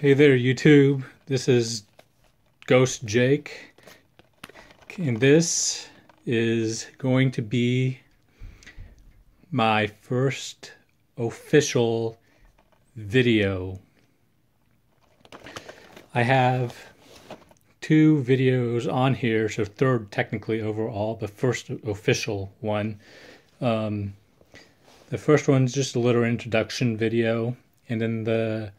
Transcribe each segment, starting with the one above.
Hey there, YouTube. This is Ghost Jake, and this is going to be my first official video. I have two videos on here, so third technically overall, but first official one. The first one's just a little introduction video, and then the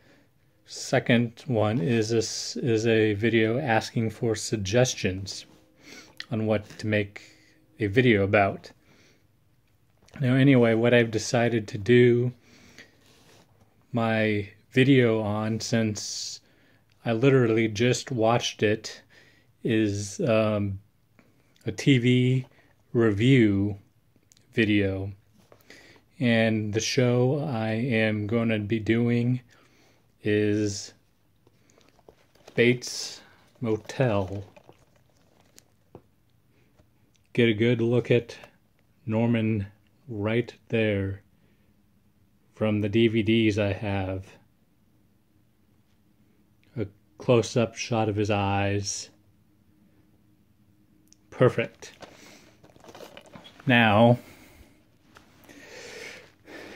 second one is a video asking for suggestions on what to make a video about. Now anyway, what I've decided to do my video on, since I literally just watched it, is a TV review video. And the show I am going to be doing is Bates Motel. Get a good look at Norman right there from the DVDs I have. A close-up shot of his eyes. Perfect. Now,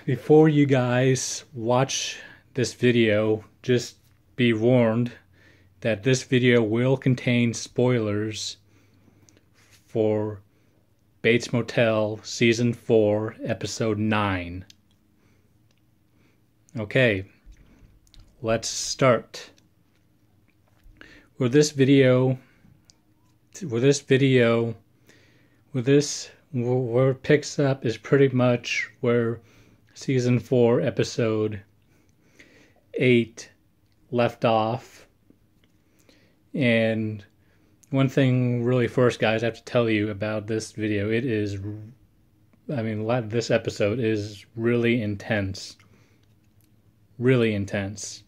before you guys watch this video, just be warned that this video will contain spoilers for Bates Motel Season 4, Episode 9. Okay, let's start. Where it picks up is pretty much where Season 4, Episode 8 left off. And one thing really first, guys, I have to tell you about this video. This episode is really intense. Really intense.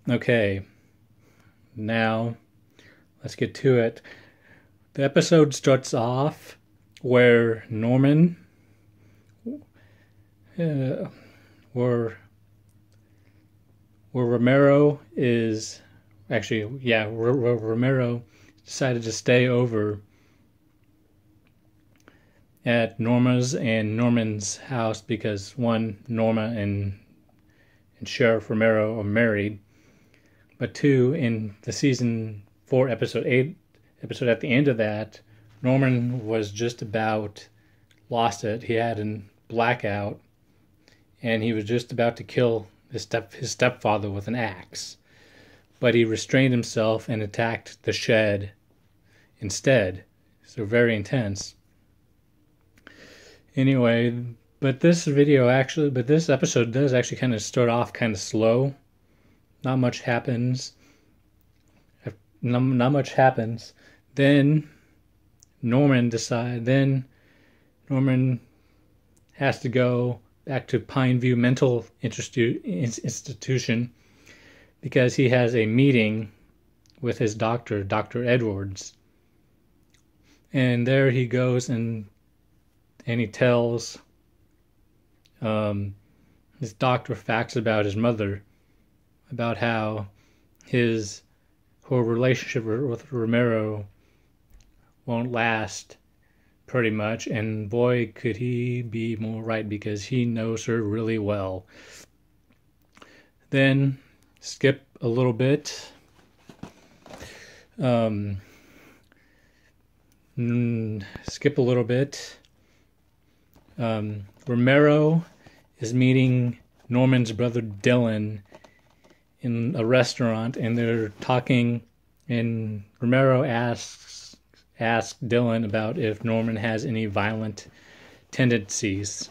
Okay, now let's get to it. The episode starts off where Norman where Romero is Romero decided to stay over at Norma's and Norman's house because one, Norma and Sheriff Romero are married, but two, in the season 4 episode 8 episode at the end of that, Norman was just about lost it. He had a blackout, and he was just about to kill his stepfather with an axe. But he restrained himself and attacked the shed instead. So very intense. Anyway, but this episode does actually kind of start off kind of slow. Not much happens. Then Norman has to go back to Pineview Mental Institution because he has a meeting with his doctor, Dr. Edwards. And there he goes and he tells his doctor facts about his mother, about how her relationship with Romero won't last pretty much, and boy could he be more right because he knows her really well. Then skip a little bit. Romero is meeting Norman's brother Dylan in a restaurant, and they're talking, and Romero asks Dylan about if Norman has any violent tendencies,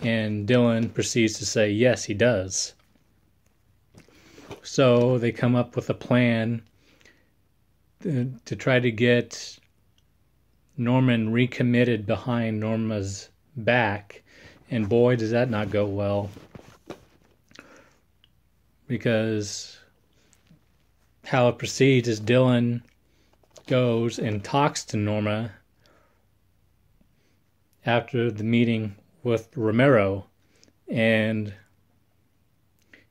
and Dylan proceeds to say yes, he does. So they come up with a plan to try to get Norman recommitted behind Norma's back, and boy does that not go well, because how it proceeds is Dylan goes and talks to Norma after the meeting with Romero, and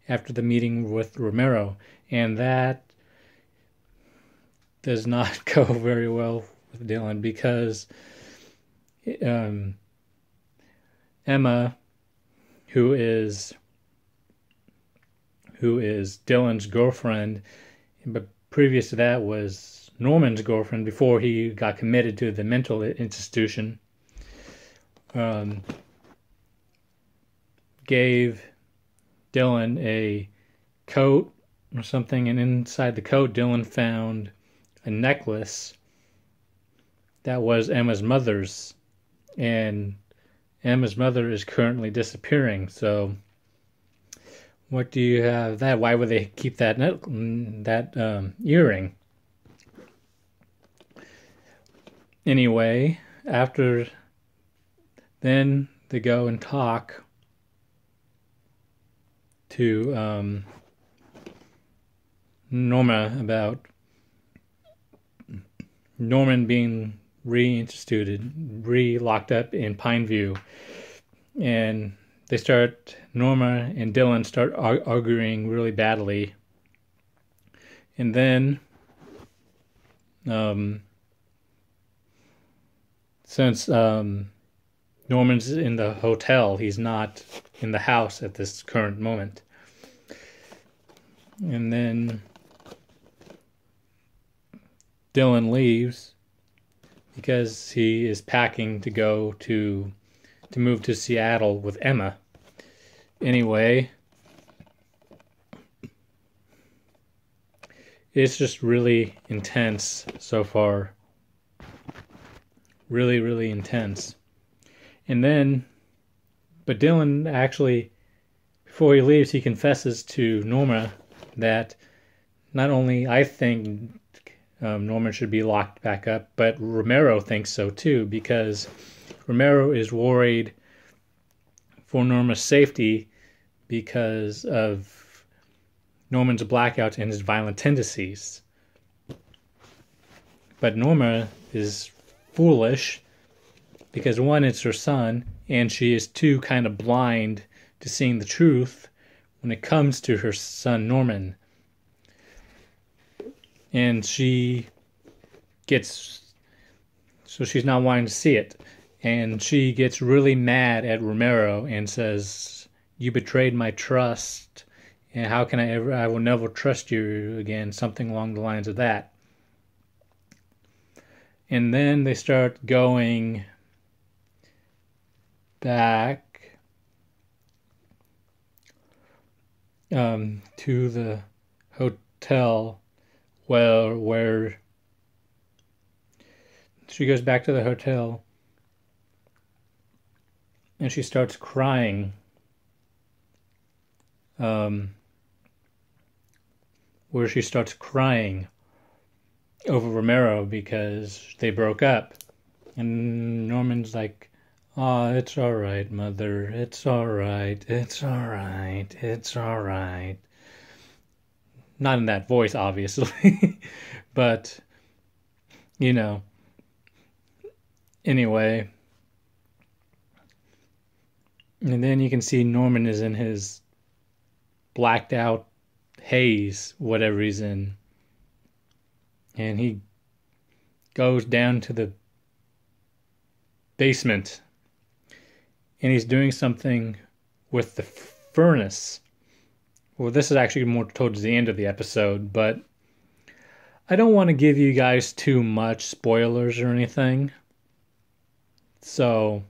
after the meeting with Romero, and that does not go very well with Dylan because Emma, who is Dylan's girlfriend, but previous to that was Norman's girlfriend before he got committed to the mental institution, gave Dylan a coat or something, and inside the coat Dylan found a necklace that was Emma's mother's, and Emma's mother is currently disappearing. So what do you have that? Why would they keep that earring? Anyway, after then they go and talk to Norma about Norman being locked up in Pineview, and Norma and Dylan start arguing really badly, and then since Norman's in the hotel, he's not in the house at this current moment, and then Dylan leaves because he is packing to move to Seattle with Emma. Anyway, it's just really intense so far. Really, really intense. And then, but Dylan actually, before he leaves, he confesses to Norma that not only I think Norman should be locked back up, but Romero thinks so too, because Romero is worried for Norma's safety because of Norman's blackouts and his violent tendencies. But Norma is foolish because one, it's her son, and she is too kind of blind to seeing the truth when it comes to her son Norman. And she's not wanting to see it. And she gets really mad at Romero and says, "You betrayed my trust, and how can I will never trust you again," something along the lines of that. And then they start going back to the hotel where she goes back to the hotel and she starts crying. Where she starts crying over Romero because they broke up. And Norman's like, "Oh, it's all right, Mother. It's all right. It's all right. It's all right." Not in that voice, obviously. But, anyway. And then you can see Norman is in his blacked out haze, whatever he's in. And he goes down to the basement. And he's doing something with the furnace. Well, this is actually more towards the end of the episode, but I don't want to give you guys too much spoilers or anything. So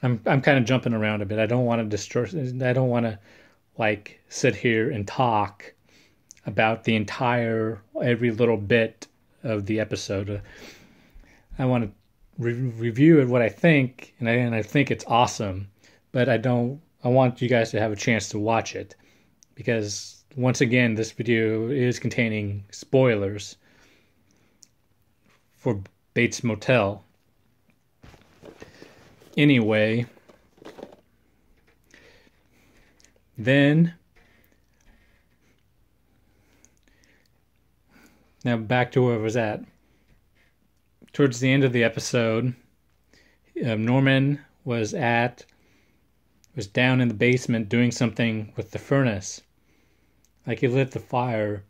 I'm kind of jumping around a bit. I don't want to sit here and talk about the every little bit of the episode. I want to review it, what I think, and I think it's awesome, but I want you guys to have a chance to watch it, because once again, this video is containing spoilers for Bates Motel. Anyway, then now back to where I was at. Towards the end of the episode, Norman was at was down in the basement doing something with the furnace. Like he lit the fire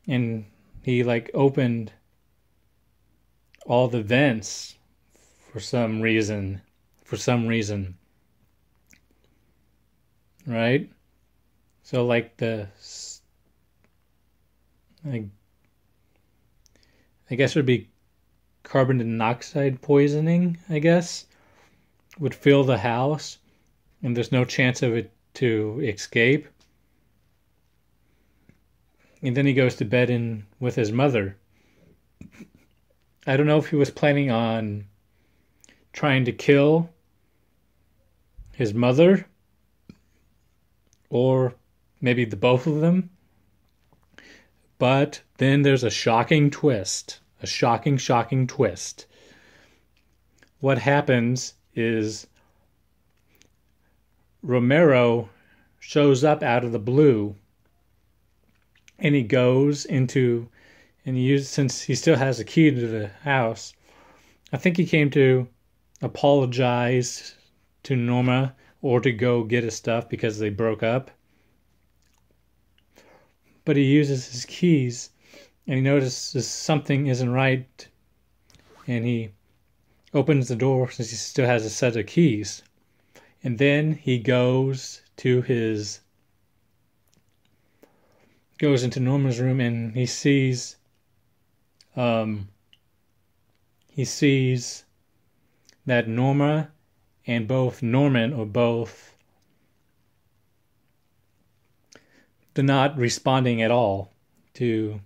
and he like opened all the vents for some reason. Right? So like I guess it would be carbon monoxide poisoning, I guess, would fill the house and there's no chance of it to escape. And then he goes to bed in with his mother. I don't know if he was planning on trying to kill his mother or maybe the both of them. But then there's a shocking twist. A shocking twist. What happens is Romero shows up out of the blue and he goes into, and since he still has a key to the house, I think he came to apologize to Norma or to go get his stuff because they broke up. But he uses his keys and he notices something isn't right and he opens the door since he still has a set of keys. And then he goes into Norma's room and he sees that Norma and both Norman are both they're not responding at all to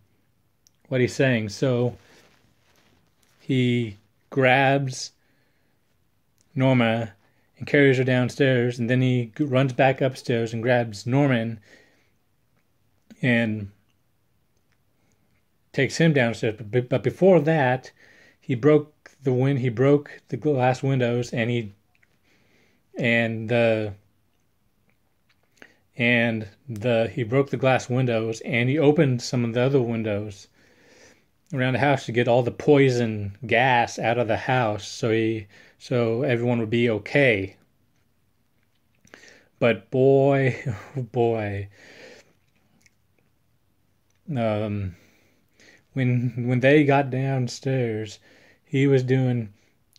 what he's saying. So he grabs Norma and carries her downstairs, and then he runs back upstairs and grabs Norman and takes him downstairs. But before that, he broke the glass windows, and he broke the glass windows, and he opened some of the other windows around the house to get all the poison gas out of the house, so everyone would be okay. But boy, oh boy, when they got downstairs, he was doing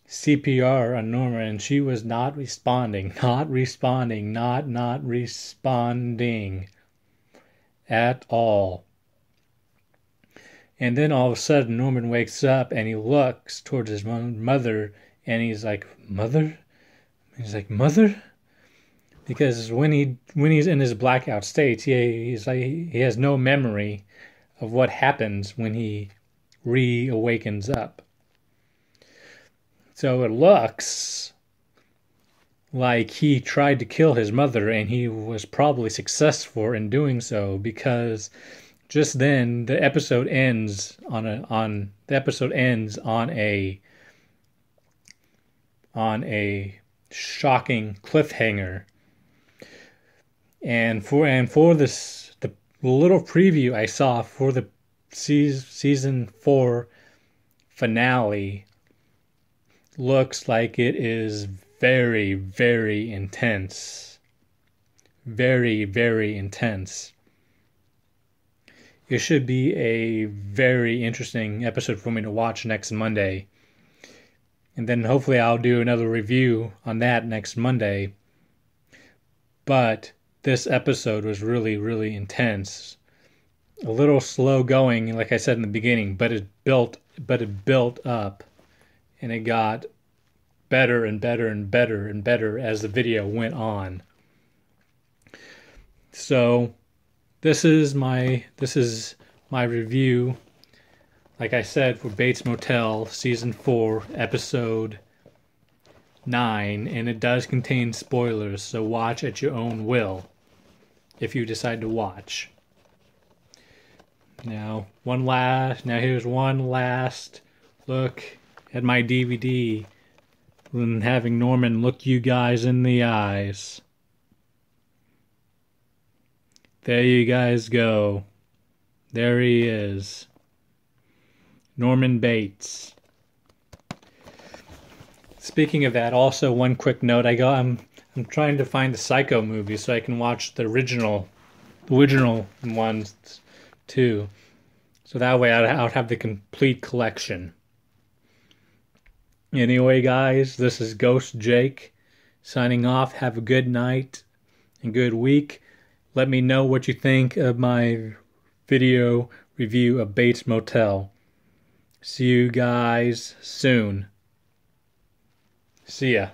CPR on Norma, and she was not responding at all. And then all of a sudden, Norman wakes up and he looks towards his mother, and he's like, "Mother?" He's like, "Mother?" Because when he's in his blackout states, he has no memory of what happens when he reawakens up. So it looks like he tried to kill his mother, and he was probably successful in doing so, because just then the episode ends on a shocking cliffhanger. And for this, the little preview I saw for the season 4 finale looks like it is very, very intense. Very, very intense. It should be a very interesting episode for me to watch next Monday. And then hopefully I'll do another review on that next Monday. But this episode was really, really intense. A little slow going, like I said in the beginning, but it built up, and it got better and better and better and better as the video went on. So this is my review, like I said, for Bates Motel season 4 episode 9, and it does contain spoilers, so watch at your own will if you decide to watch. Now here's one last look at my DVD and having Norman look you guys in the eyes. There you guys go. There he is. Norman Bates. Speaking of that, also one quick note. I'm I'm trying to find the Psycho movie so I can watch the original ones too. So that way I'd have the complete collection. Anyway, guys, this is Ghost Jake signing off. Have a good night and good week. Let me know what you think of my video review of Bates Motel. See you guys soon. See ya.